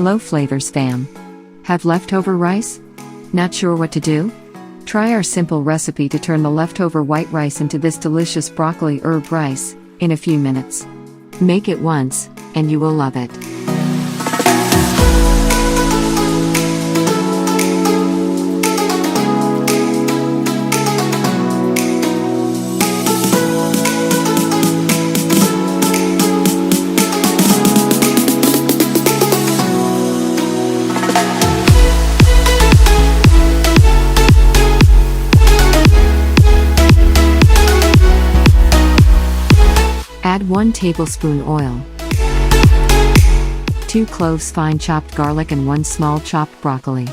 Hello Flavors fam. Have leftover rice? Not sure what to do? Try our simple recipe to turn the leftover white rice into this delicious broccoli herb rice, in a few minutes. Make it once, and you will love it. Add 1 tablespoon oil, 2 cloves fine chopped garlic and 1 small chopped broccoli.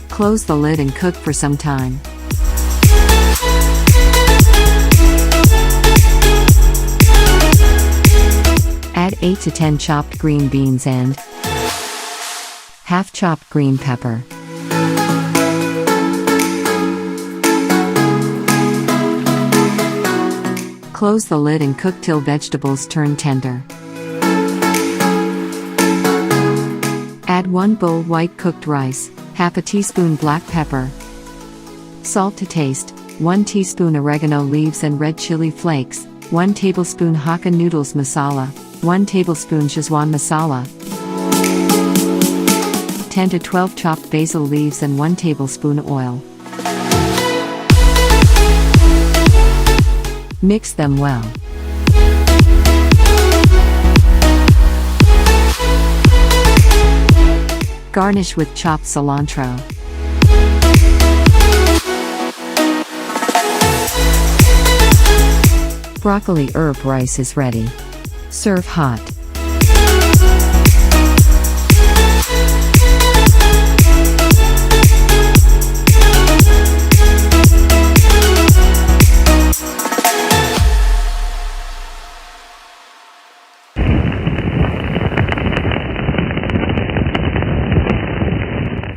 Close the lid and cook for some time. Add 8 to 10 chopped green beans and half chopped green pepper. Close the lid and cook till vegetables turn tender. Add 1 bowl white cooked rice, half a teaspoon black pepper, salt to taste, 1 teaspoon oregano leaves and red chili flakes, 1 tablespoon Hakka Noodles Masala, 1 tablespoon Schezwan Masala, 10 to 12 chopped basil leaves and 1 tablespoon oil. Mix them well. Garnish with chopped cilantro. Broccoli herb rice is ready. Serve hot.